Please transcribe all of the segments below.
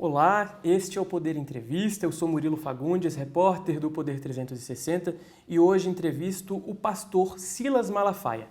Olá, este é o Poder Entrevista. Eu sou Murilo Fagundes, repórter do Poder 360, e hoje entrevisto o pastor Silas Malafaia.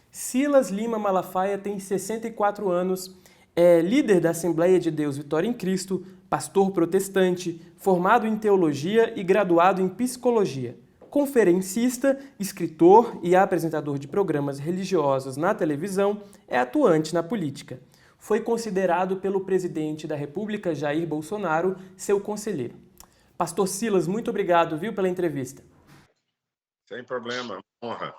Silas Lima Malafaia tem 64 anos, é líder da Assembleia de Deus Vitória em Cristo, pastor protestante, formado em teologia e graduado em psicologia. Conferencista, escritor e apresentador de programas religiosos na televisão, é atuante na política. Foi considerado pelo presidente da República, Jair Bolsonaro, seu conselheiro. Pastor Silas, muito obrigado, pela entrevista. Sem problema, honra.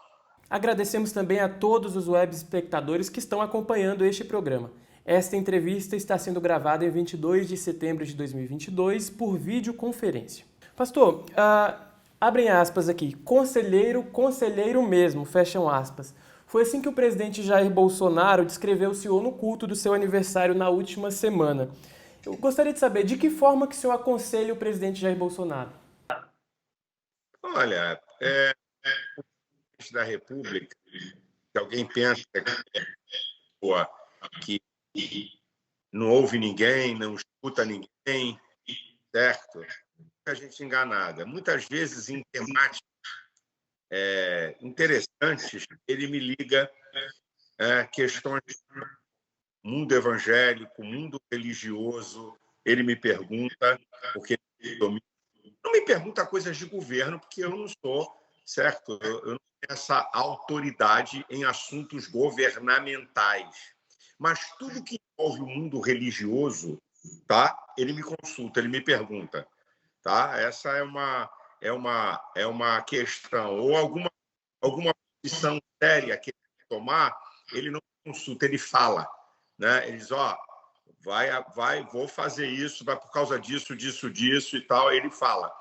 Agradecemos também a todos os web espectadores que estão acompanhando este programa. Esta entrevista está sendo gravada em 22 de setembro de 2022 por videoconferência. Pastor, abrem aspas aqui, conselheiro mesmo, fecham aspas. Foi assim que o presidente Jair Bolsonaro descreveu o senhor no culto do seu aniversário na última semana. Eu gostaria de saber de que forma que o senhor aconselha o presidente Jair Bolsonaro. Olha, o presidente da República, se alguém pensa que não ouve ninguém, não escuta ninguém, certo? Muita gente enganada. Muitas vezes, em temáticas interessantes, ele me liga questões do mundo evangélico, mundo religioso. Ele me pergunta, porque não me pergunta coisas de governo, porque eu não sou, certo? Eu não tenho essa autoridade em assuntos governamentais. Mas tudo que envolve o mundo religioso, tá? Ele me consulta, ele me pergunta, tá? Essa é uma questão ou alguma posição séria que ele tomar, ele não consulta, ele fala, né? Ele diz, vou fazer isso, vai por causa disso e tal, ele fala.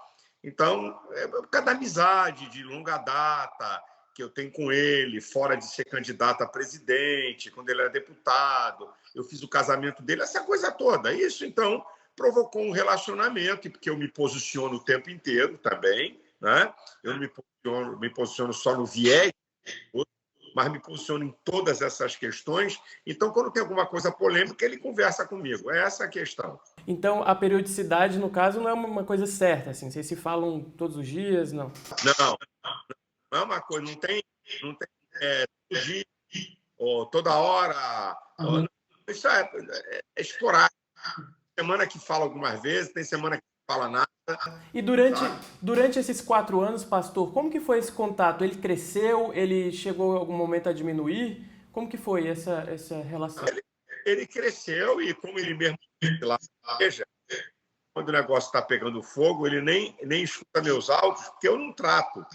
Então, por causa da amizade de longa data que eu tenho com ele, fora de ser candidato a presidente, quando ele era deputado, eu fiz o casamento dele, essa coisa toda. Isso, então, provocou um relacionamento, porque eu me posiciono o tempo inteiro também, né? Eu não me posiciono só no viés, mas me posiciono em todas essas questões. Então, quando tem alguma coisa polêmica, ele conversa comigo. É essa a questão. Então, a periodicidade, no caso, não é uma coisa certa, assim, vocês se falam todos os dias, não? Não é uma coisa, não tem todo dia, ou toda hora. Ou, isso é esporádico. Tem semana que fala algumas vezes, tem semana que não fala nada. E durante esses 4 anos, pastor, como que foi esse contato? Ele cresceu? Ele chegou em algum momento a diminuir? Como que foi essa relação? Ele cresceu e, como ele mesmo disse lá, veja, quando o negócio está pegando fogo, ele nem escuta meus áudios, porque eu não trato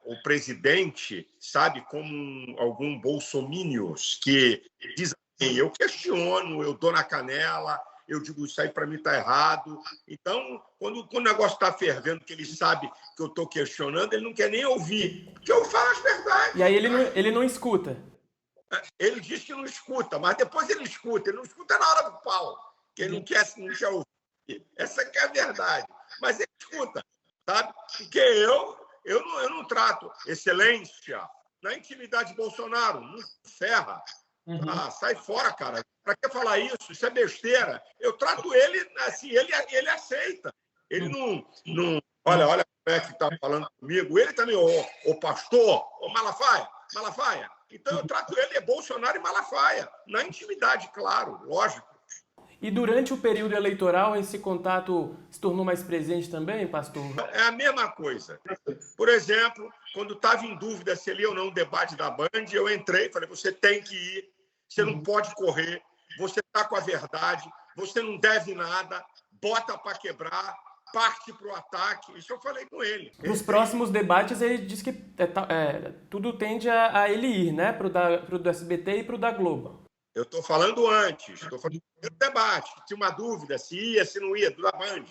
o presidente, sabe, como algum bolsominions que diz assim, eu questiono, eu dou na canela, eu digo, isso aí para mim está errado. Então, quando o negócio está fervendo, que ele sabe que eu estou questionando, ele não quer nem ouvir, porque eu falo as verdades. E aí ele não escuta? Ele diz que não escuta, mas depois ele não escuta na hora do pau, que ele não quer ouvir. Essa que é a verdade. Mas ele escuta, sabe? Porque eu não trato excelência na intimidade de Bolsonaro, não ferra. Sai fora, cara. Para que falar isso? Isso é besteira. Eu trato ele assim, ele aceita. Ele não olha como é que está falando comigo. Ele também, o pastor, o Malafaia. Então eu trato ele, Bolsonaro e Malafaia. Na intimidade, claro, lógico. E durante o período eleitoral, esse contato se tornou mais presente também, pastor? É a mesma coisa. Por exemplo, quando estava em dúvida se ele ia ou não no debate da Band, eu entrei e falei, você tem que ir, você não pode correr, você está com a verdade, você não deve nada, bota para quebrar, parte para o ataque. Isso eu falei com ele. Nos próximos debates, ele diz que tudo tende a ele ir, né? Pro do SBT e pro da Globo. Eu estou falando antes, estou falando do debate. Tinha uma dúvida se ia, se não ia, do da Band.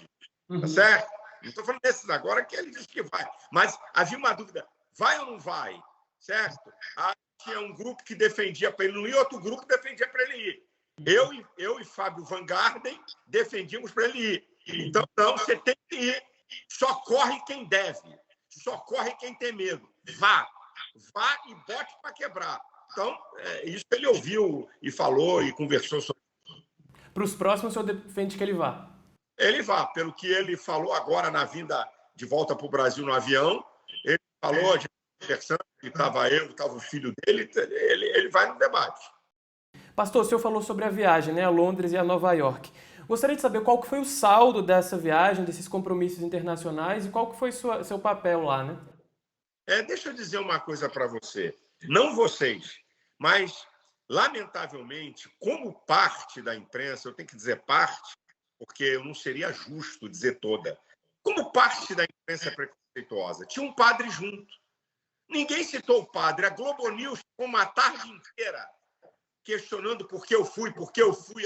Tá certo? Não estou falando desses agora, que ele disse que vai. Mas havia uma dúvida, vai ou não vai? Certo? Tinha um grupo que defendia para ele não ir, outro grupo defendia para ele ir. Eu e Fábio Van Garden defendíamos para ele ir. Então, não, você tem que ir. Só corre quem deve. Só corre quem tem medo. Vá e bote para quebrar. Então, isso ele ouviu e falou e conversou sobre. para os próximos, o senhor defende que ele vá? Ele vá, pelo que ele falou agora na vinda de volta para o Brasil no avião, ele falou de conversando, que estava eu, estava o filho dele, ele vai no debate. Pastor, o senhor falou sobre a viagem, né, a Londres e a Nova York. Gostaria de saber qual que foi o saldo dessa viagem, desses compromissos internacionais e qual que foi seu papel lá, né? Deixa eu dizer uma coisa para você. Não vocês, mas, lamentavelmente, como parte da imprensa, eu tenho que dizer parte, porque eu não seria justo dizer toda, como parte da imprensa preconceituosa, tinha um padre junto. Ninguém citou o padre. A Globo News ficou uma tarde inteira questionando por que eu fui.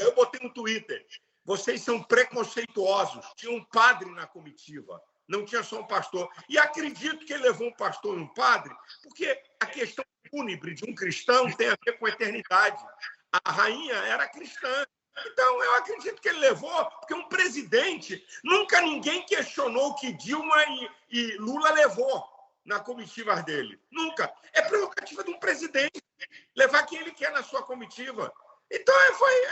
Aí eu botei no Twitter. Vocês são preconceituosos. Tinha um padre na comitiva. Não tinha só um pastor. E acredito que ele levou um pastor e um padre, porque a questão fúnebre de um cristão tem a ver com a eternidade. A rainha era cristã. Então, eu acredito que ele levou, porque um presidente, nunca ninguém questionou o que Dilma e Lula levou na comitiva dele. Nunca. É prerrogativa de um presidente levar quem ele quer na sua comitiva. Então,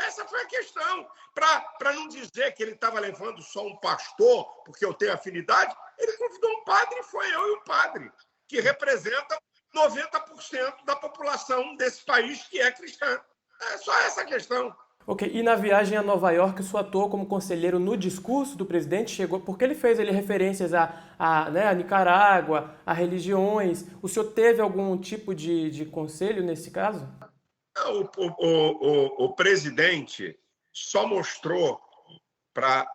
essa foi a questão. Para não dizer que ele estava levando só um pastor, porque eu tenho afinidade, ele convidou um padre, e foi eu e o padre, que representam 90% da população desse país que é cristã. É só essa questão. Ok, e na viagem a Nova York, o senhor atuou como conselheiro no discurso do presidente? Chegou, porque ele fez ali referências a Nicarágua, a religiões. O senhor teve algum tipo de conselho nesse caso? O presidente só mostrou para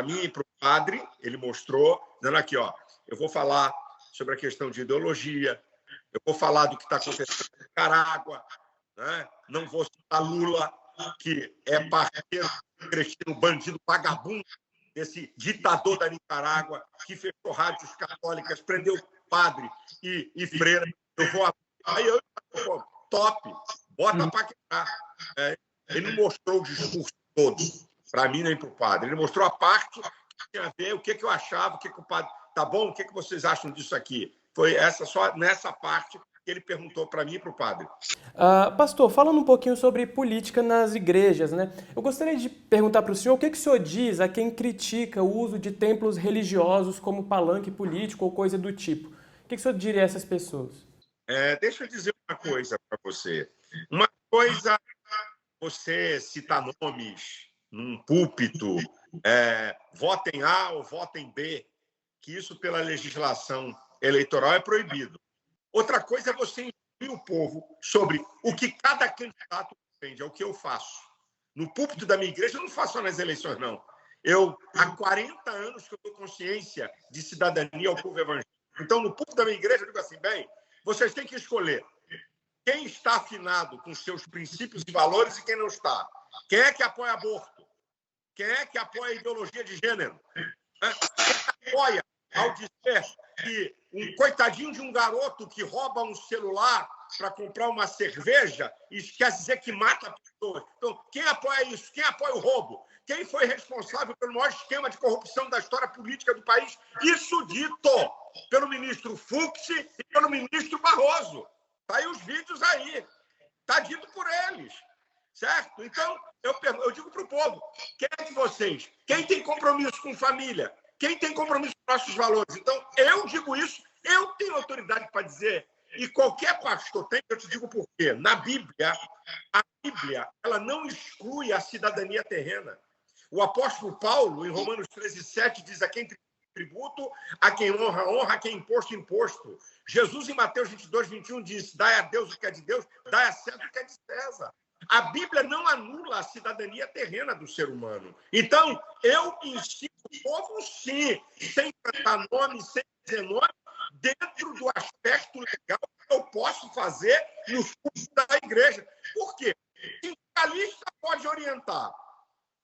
mim e para o padre, ele mostrou, dizendo aqui, ó, eu vou falar sobre a questão de ideologia, eu vou falar do que está acontecendo em Nicarágua, né? Não vou citar Lula, que é parceiro cristão, bandido vagabundo, desse ditador da Nicarágua, que fechou rádios católicas, prendeu padre e freira. Eu vou aí top, bota para quebrar. Ele não mostrou o discurso todo, para mim nem para o padre. Ele mostrou a parte que tinha a ver, o que eu achava, o que o padre... Tá bom? O que vocês acham disso aqui? Foi só nessa parte que ele perguntou para mim e para o padre. Pastor, falando um pouquinho sobre política nas igrejas, né? Eu gostaria de perguntar para o senhor o que o senhor diz a quem critica o uso de templos religiosos como palanque político ou coisa do tipo. O que o senhor diria a essas pessoas? Deixa eu dizer uma coisa para você. Uma coisa, você citar nomes num púlpito, votem A ou votem B, que isso pela legislação eleitoral é proibido. Outra coisa é você instruir o povo sobre o que cada candidato defende, é o que eu faço. No púlpito da minha igreja, eu não faço só nas eleições, não. Há 40 anos que eu dou consciência de cidadania ao povo evangélico. Então, no púlpito da minha igreja, eu digo assim, bem, vocês têm que escolher quem está afinado com seus princípios e valores e quem não está. Quem é que apoia aborto? Quem é que apoia a ideologia de gênero? Quem apoia ao dizer que um coitadinho de um garoto que rouba um celular para comprar uma cerveja e esquece de dizer que mata pessoas. Então, quem apoia isso? Quem apoia o roubo? Quem foi responsável pelo maior esquema de corrupção da história política do país? Isso dito pelo ministro Fux e pelo ministro Barroso. Tá aí os vídeos aí. Tá dito por eles. Certo? Então, eu digo para o povo, quem é de vocês? Quem tem compromisso com família? Quem tem compromisso com nossos valores? Então, eu digo isso, eu tenho autoridade para dizer, e qualquer pastor tem, eu te digo por quê. Na Bíblia, a Bíblia, ela não exclui a cidadania terrena. O apóstolo Paulo, em Romanos 13:7, diz a quem tributo, a quem honra, honra, a quem imposto, imposto. Jesus, em Mateus 22:21, diz, dai a Deus o que é de Deus, dai a César o que é de César. A Bíblia não anula a cidadania terrena do ser humano. Então, eu ensino o povo, sim, sem cantar nome, sem dizer nome, dentro do aspecto legal que eu posso fazer nos cursos da igreja. Por quê? Sindicalista pode orientar,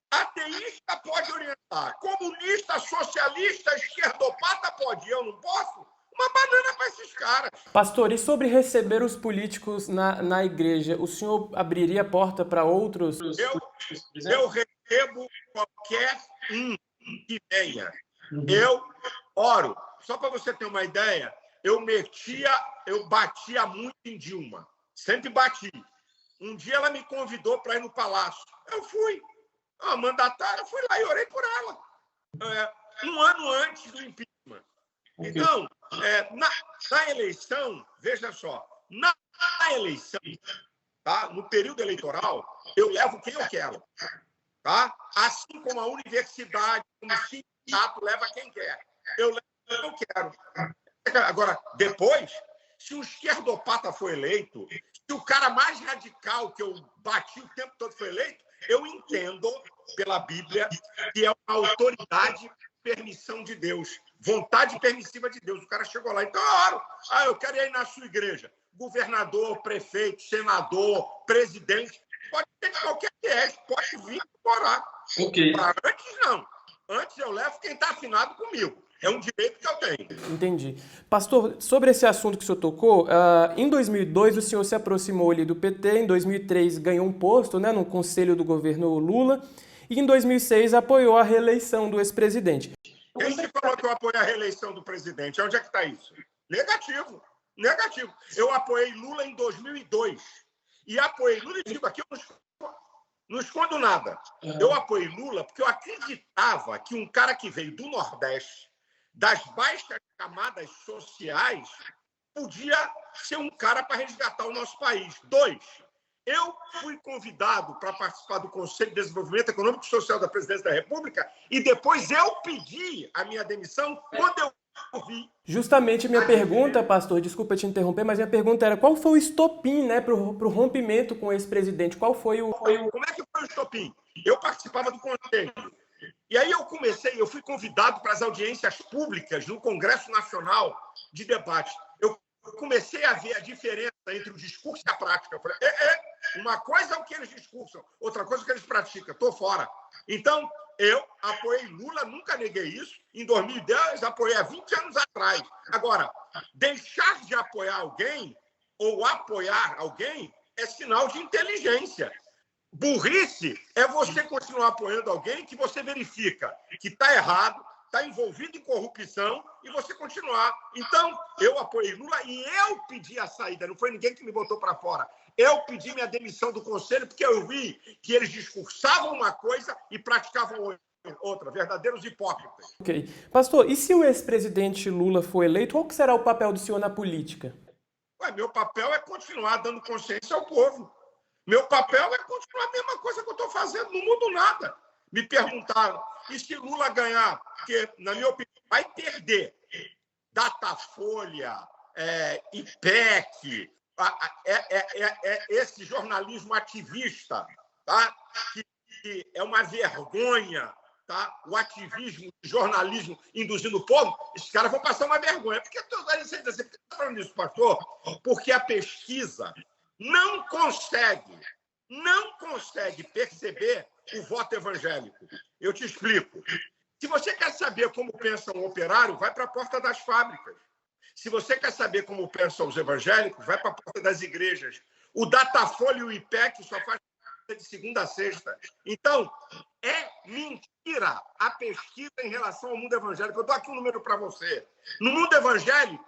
ateísta pode orientar, comunista, socialista, esquerdopata pode, eu não posso? Uma banana para esses caras. Pastor, e sobre receber os políticos na igreja, o senhor abriria a porta para outros? Eu recebo qualquer um que venha. Eu oro. Só para você ter uma ideia, eu batia muito em Dilma. Sempre bati. Um dia ela me convidou para ir no Palácio. Eu fui. A mandatária, fui lá e orei por ela. Um ano antes do impeachment. Então, na eleição, veja só, na eleição, tá? No período eleitoral, eu levo quem eu quero. Tá? Assim como a universidade, como o sindicato leva quem quer. Eu levo quem eu quero. Agora, depois, se o esquerdopata for eleito, se o cara mais radical que eu bati o tempo todo foi eleito, eu entendo, pela Bíblia, que é uma autoridade, permissão de Deus, vontade permissiva de Deus. O cara chegou lá, então eu oro. Eu quero ir na sua igreja. Governador, prefeito, senador, presidente, pode ser de qualquer viés, pode vir orar. Ok. Antes, não. Antes eu levo quem está afinado comigo. É um direito que eu tenho. Entendi. Pastor, sobre esse assunto que o senhor tocou, em 2002 o senhor se aproximou ali do PT, em 2003 ganhou um posto, né, no conselho do governo Lula, e em 2006 apoiou a reeleição do ex-presidente. Quem que falou que eu apoiei a reeleição do presidente? Onde é que está isso? Negativo. Negativo. Eu apoiei Lula em 2002. E apoiei Lula, e digo aqui, eu não escondo nada. Eu apoiei Lula porque eu acreditava que um cara que veio do Nordeste, das baixas camadas sociais, podia ser um cara para resgatar o nosso país. 2, eu fui convidado para participar do Conselho de Desenvolvimento Econômico e Social da Presidência da República e depois eu pedi a minha demissão quando eu vi. Justamente minha pergunta, pastor, desculpa te interromper, mas minha pergunta era qual foi o estopim, né, para o rompimento com o ex-presidente? Qual foi o... Como é que foi o estopim? Eu participava do Conselho. E aí eu fui convidado para as audiências públicas no Congresso Nacional de debate. Eu comecei a ver a diferença entre o discurso e a prática. Eu falei, uma coisa é o que eles discursam, outra coisa é o que eles praticam. Estou fora. Então, eu apoiei Lula, nunca neguei isso. Em 2010, apoiei há 20 anos atrás. Agora, deixar de apoiar alguém ou apoiar alguém é sinal de inteligência. Burrice é você continuar apoiando alguém que você verifica que está errado, está envolvido em corrupção e você continuar. Então, eu apoiei Lula e eu pedi a saída, não foi ninguém que me botou para fora. Eu pedi minha demissão do conselho porque eu vi que eles discursavam uma coisa e praticavam outra, verdadeiros hipócritas. Ok. Pastor, e se o ex-presidente Lula for eleito, qual que será o papel do senhor na política? Meu papel é continuar dando consciência ao povo. Meu papel é continuar a mesma coisa que eu estou fazendo, não mudo nada. Me perguntaram, e se Lula ganhar? Porque, na minha opinião, vai perder Datafolha, IPEC, esse jornalismo ativista, tá? que é uma vergonha, tá? O ativismo, o jornalismo induzindo o povo, esses caras vão passar uma vergonha. Por que você está falando isso, pastor? Porque a pesquisa não consegue perceber o voto evangélico. Eu te explico. Se você quer saber como pensa um operário, vai para a porta das fábricas. Se você quer saber como pensam os evangélicos, vai para a porta das igrejas. O Datafolha e o IPEC só faz de segunda a sexta. Então, é mentira a pesquisa em relação ao mundo evangélico. Eu dou aqui um número para você. No mundo evangélico,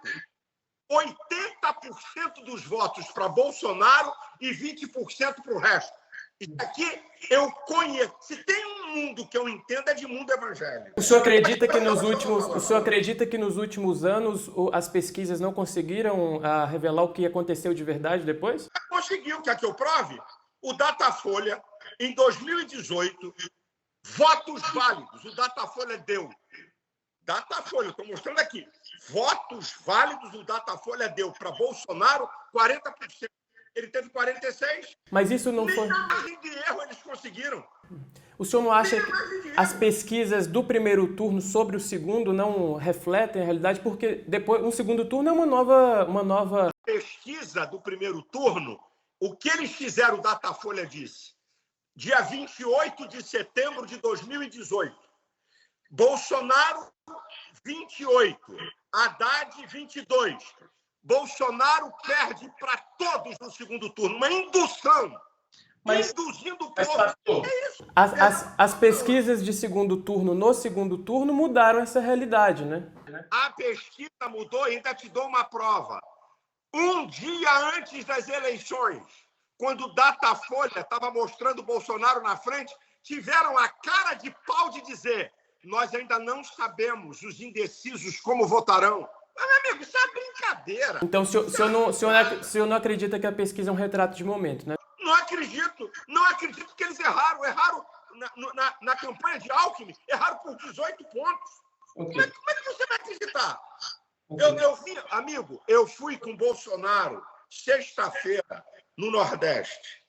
80% dos votos para Bolsonaro e 20% para o resto. Isso aqui eu conheço. Se tem um mundo que eu entendo, é de mundo evangélico. O senhor acredita que nos últimos anos as pesquisas não conseguiram revelar o que aconteceu de verdade depois? Conseguiu. Quer que eu prove? O Datafolha, em 2018, votos válidos. O Datafolha deu. Datafolha, estou mostrando aqui. Votos válidos o Datafolha deu para Bolsonaro 40%. Ele teve 46%. Mas isso não foi... Nem margem de erro eles conseguiram. O senhor não acha que as pesquisas do primeiro turno sobre o segundo não refletem a realidade? Porque depois um segundo turno é uma nova... A pesquisa do primeiro turno, o que eles fizeram, o Datafolha disse, dia 28 de setembro de 2018, Bolsonaro, 28, Haddad, 22. Bolsonaro perde para todos no segundo turno, uma indução. Induzindo o povo. É isso. As pesquisas de segundo turno no segundo turno mudaram essa realidade, né? A pesquisa mudou e ainda te dou uma prova. Um dia antes das eleições, quando o Datafolha estava mostrando o Bolsonaro na frente, tiveram a cara de pau de dizer: nós ainda não sabemos, os indecisos, como votarão. Mas, meu amigo, isso é uma brincadeira. Então, o senhor não acredita que a pesquisa é um retrato de momento, né? Não acredito que eles erraram na campanha de Alckmin, erraram por 18 pontos. Okay. Como é que você vai acreditar? Okay. Amigo, eu fui com Bolsonaro sexta-feira no Nordeste.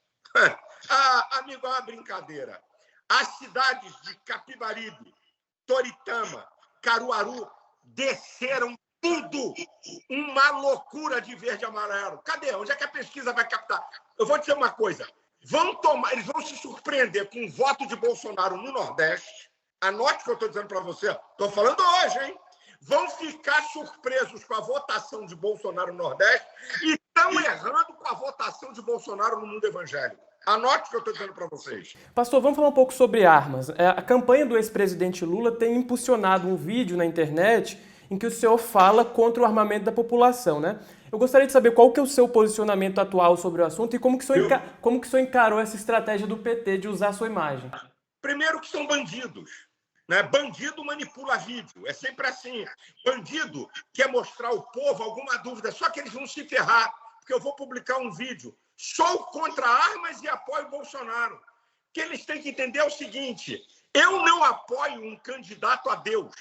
Amigo, é uma brincadeira. As cidades de Capibaribe, Toritama, Caruaru desceram tudo. Uma loucura de verde e amarelo. Cadê? Onde é que a pesquisa vai captar? Eu vou dizer uma coisa. Eles vão se surpreender com o voto de Bolsonaro no Nordeste. Anote o que eu estou dizendo para você. Estou falando hoje, hein? Vão ficar surpresos com a votação de Bolsonaro no Nordeste e estão errando com a votação de Bolsonaro no mundo evangélico. Anote o que eu estou dizendo para vocês. Pastor, vamos falar um pouco sobre armas. A campanha do ex-presidente Lula tem impulsionado um vídeo na internet em que o senhor fala contra o armamento da população, né? Eu gostaria de saber qual que é o seu posicionamento atual sobre o assunto e como que o senhor encarou essa estratégia do PT de usar a sua imagem. Primeiro que são bandidos. Né? Bandido manipula vídeo, é sempre assim. Bandido quer mostrar ao povo alguma dúvida, só que eles vão se ferrar, porque eu vou publicar um vídeo. Sou contra armas e apoio Bolsonaro. O que eles têm que entender é o seguinte: eu não apoio um candidato a Deus,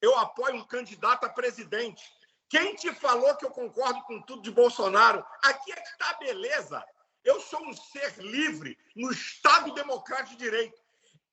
eu apoio um candidato a presidente. Quem te falou que eu concordo com tudo de Bolsonaro? Aqui é que está a beleza. Eu sou um ser livre no Estado Democrático de Direito.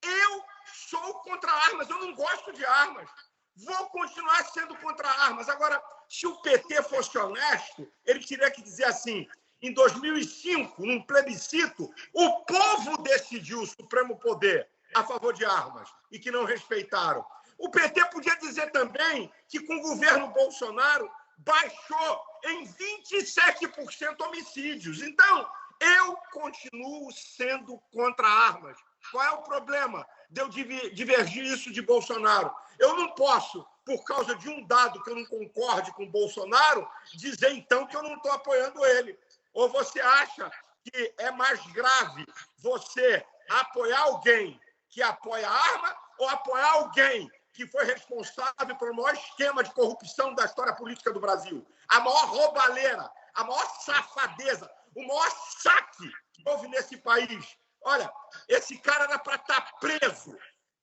Eu sou contra armas, eu não gosto de armas. Vou continuar sendo contra armas. Agora, se o PT fosse honesto, ele teria que dizer assim: em 2005, num plebiscito, o povo decidiu o Supremo Poder a favor de armas e que não respeitaram. O PT podia dizer também que com o governo Bolsonaro baixou em 27% homicídios. Então, eu continuo sendo contra armas. Qual é o problema de eu divergir isso de Bolsonaro? Eu não posso, por causa de um dado que eu não concorde com o Bolsonaro, dizer então que eu não estou apoiando ele. Ou você acha que é mais grave você apoiar alguém que apoia a arma ou apoiar alguém que foi responsável pelo maior esquema de corrupção da história política do Brasil? A maior roubalheira, a maior safadeza, o maior saque que houve nesse país. Olha, esse cara era para estar preso.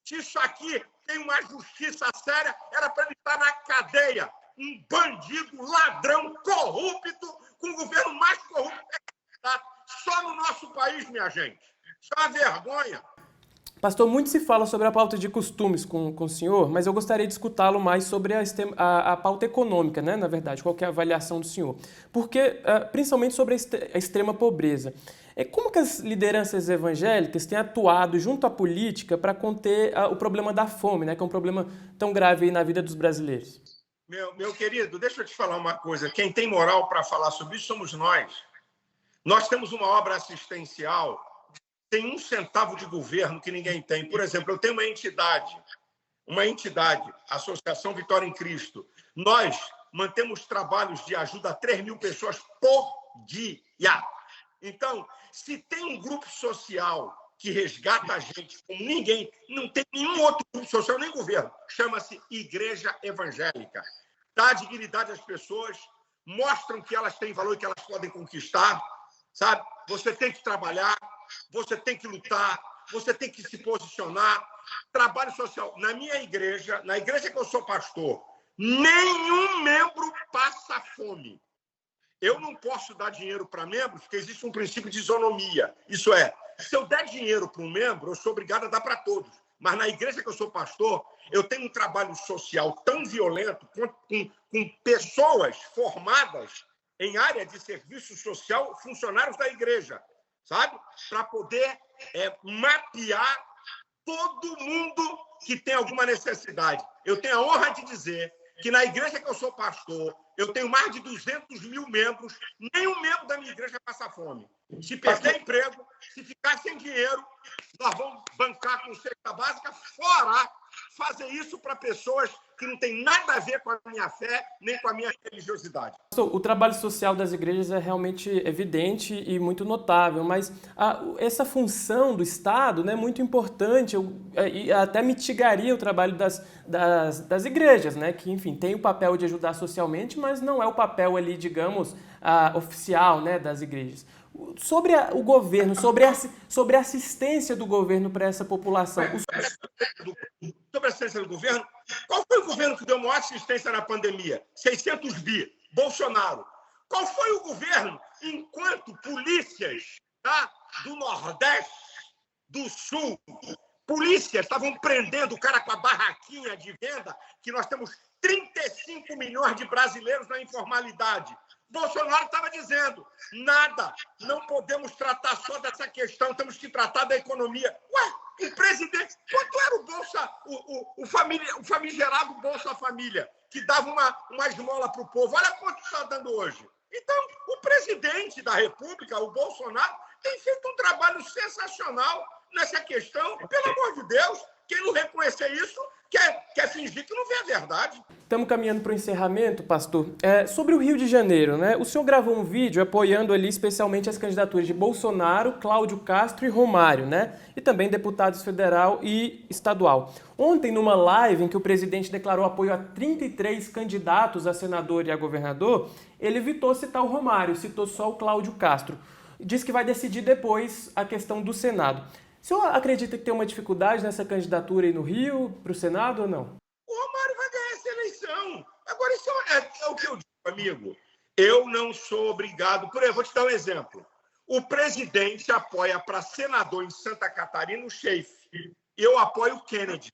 Se isso aqui tem uma justiça séria, era para ele estar na cadeia. Um bandido, ladrão, corrupto, com o governo mais corrupto só no nosso país, minha gente. Isso é uma vergonha. Pastor, muito se fala sobre a pauta de costumes com o senhor, mas eu gostaria de escutá-lo mais sobre a pauta econômica, né, na verdade, qual que é a avaliação do senhor. Porque, principalmente sobre a extrema pobreza. Como que as lideranças evangélicas têm atuado junto à política para conter o problema da fome, né, que é um problema tão grave aí na vida dos brasileiros? Meu querido, deixa eu te falar uma coisa. Quem tem moral para falar sobre isso somos nós. Nós temos uma obra assistencial, tem 1 centavo de governo que ninguém tem. Por exemplo, eu tenho uma entidade, Associação Vitória em Cristo. Nós mantemos trabalhos de ajuda a 3.000 pessoas por dia. Então, se tem um grupo social que resgata a gente como ninguém, não tem nenhum outro grupo social, nem governo, chama-se Igreja Evangélica. Dá dignidade às pessoas, mostram que elas têm valor e que elas podem conquistar, sabe? Você tem que trabalhar, você tem que lutar, você tem que se posicionar. Trabalho social. Na minha igreja, na igreja que eu sou pastor, nenhum membro passa fome. Eu não posso dar dinheiro para membros porque existe um princípio de isonomia. Isso é, se eu der dinheiro para um membro, eu sou obrigado a dar para todos. Mas na igreja que eu sou pastor, eu tenho um trabalho social tão violento com pessoas formadas em área de serviço social, funcionários da igreja, sabe? Para poder mapear todo mundo que tem alguma necessidade. Eu tenho a honra de dizer que na igreja que eu sou pastor, eu tenho mais de 200.000 membros, nenhum membro da minha igreja passa fome. Se perder emprego, se ficar sem dinheiro, nós vamos bancar com cesta básica, fora fazer isso para pessoas que não tem nada a ver com a minha fé, nem com a minha religiosidade. O trabalho social das igrejas é realmente evidente e muito notável, mas essa função do Estado, né, é muito importante e até mitigaria o trabalho das igrejas, né, que, enfim, tem o papel de ajudar socialmente, mas não é o papel ali, digamos, oficial, né, das igrejas. Sobre o governo, sobre a assistência do governo para essa população. Sobre a assistência do governo, qual foi o governo que deu maior assistência na pandemia? 600 bi, Bolsonaro. Qual foi o governo enquanto polícias, tá, do Nordeste, do Sul, polícias estavam prendendo o cara com a barraquinha de venda, que nós temos 35 milhões de brasileiros na informalidade. Bolsonaro estava dizendo, nada, não podemos tratar só dessa questão, temos que tratar da economia. Ué, o presidente, quanto era o famigerado Bolsa Família, que dava uma esmola para o povo? Olha quanto está dando hoje. Então, o presidente da República, o Bolsonaro, tem feito um trabalho sensacional nessa questão. Pelo amor de Deus, quem não reconhecer isso quer fingir que não vê a verdade. Estamos caminhando para o encerramento, pastor. Sobre o Rio de Janeiro, né? O senhor gravou um vídeo apoiando ali especialmente as candidaturas de Bolsonaro, Cláudio Castro e Romário, né? E também deputados federal e estadual. Ontem, numa live em que o presidente declarou apoio a 33 candidatos a senador e a governador, ele evitou citar o Romário, citou só o Cláudio Castro. Diz que vai decidir depois a questão do Senado. O senhor acredita que tem uma dificuldade nessa candidatura aí no Rio, para o Senado ou não? O Romário vai ganhar essa eleição. Agora, isso é o que eu digo, amigo. Eu não sou obrigado... Por exemplo, vou te dar um exemplo. O presidente apoia para senador em Santa Catarina o Schaeff. Eu apoio o Kennedy.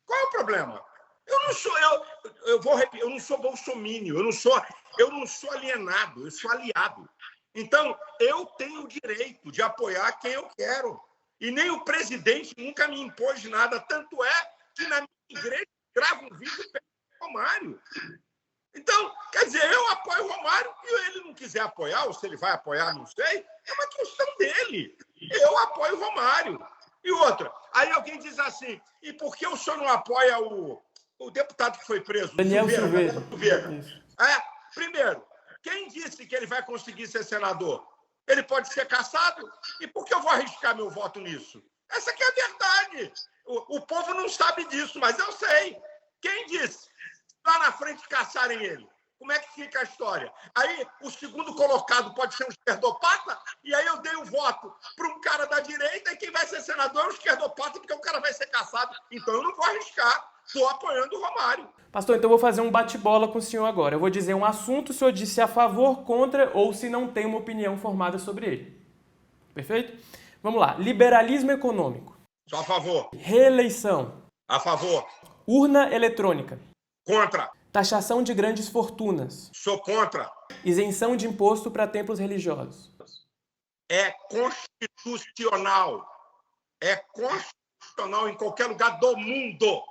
Qual é o problema? Eu não sou bolsomínio, eu não sou alienado, eu sou aliado. Então, eu tenho o direito de apoiar quem eu quero. E nem o presidente nunca me impôs nada. Tanto é que na minha igreja grava um vídeo pelo Romário. Então, quer dizer, eu apoio o Romário e ele não quiser apoiar, ou se ele vai apoiar, não sei, é uma questão dele. Eu apoio o Romário. E outra, aí alguém diz assim, e por que o senhor não apoia o deputado que foi preso? Daniel Silveira. Primeiro, quem disse que ele vai conseguir ser senador? Ele pode ser cassado? E por que eu vou arriscar meu voto nisso? Essa que é a verdade. O povo não sabe disso, mas eu sei. Quem disse? Lá na frente caçarem ele. Como é que fica a história? Aí o segundo colocado pode ser um esquerdopata, e aí eu dei o voto para um cara da direita, e quem vai ser senador é um esquerdopata, porque o cara vai ser caçado. Então eu não vou arriscar. Estou apoiando o Romário. Pastor, então eu vou fazer um bate-bola com o senhor agora. Eu vou dizer um assunto, o senhor diz se é a favor, contra ou se não tem uma opinião formada sobre ele. Perfeito? Vamos lá. Liberalismo econômico. Sou a favor. Reeleição. A favor. Urna eletrônica. Contra. Taxação de grandes fortunas. Sou contra. Isenção de imposto para templos religiosos. É constitucional. É constitucional em qualquer lugar do mundo.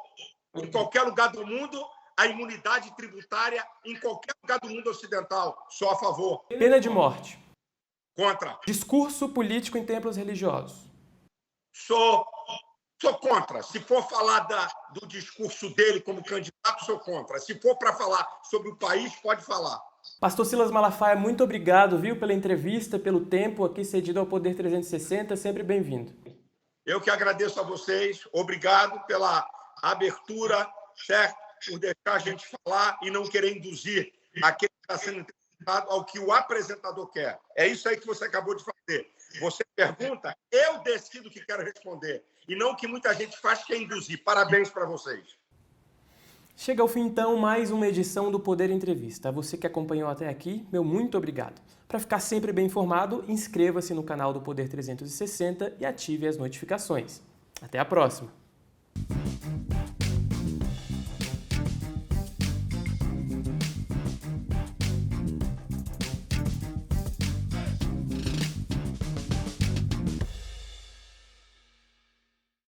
Em qualquer lugar do mundo, a imunidade tributária em qualquer lugar do mundo ocidental. Sou a favor. Pena de morte. Contra. Discurso político em templos religiosos. Sou contra. Se for falar do discurso dele como candidato, sou contra. Se for para falar sobre o país, pode falar. Pastor Silas Malafaia, muito obrigado, viu, pela entrevista, pelo tempo aqui cedido ao Poder 360. Sempre bem-vindo. Eu que agradeço a vocês. Obrigado pela abertura, certo? Por deixar a gente falar e não querer induzir aquele que está sendo entrevistado ao que o apresentador quer. É isso aí que você acabou de fazer. Você pergunta, eu decido o que quero responder. E não o que muita gente faz, que é induzir. Parabéns para vocês. Chega ao fim, então, mais uma edição do Poder Entrevista. A você que acompanhou até aqui, meu muito obrigado. Para ficar sempre bem informado, inscreva-se no canal do Poder 360 e ative as notificações. Até a próxima!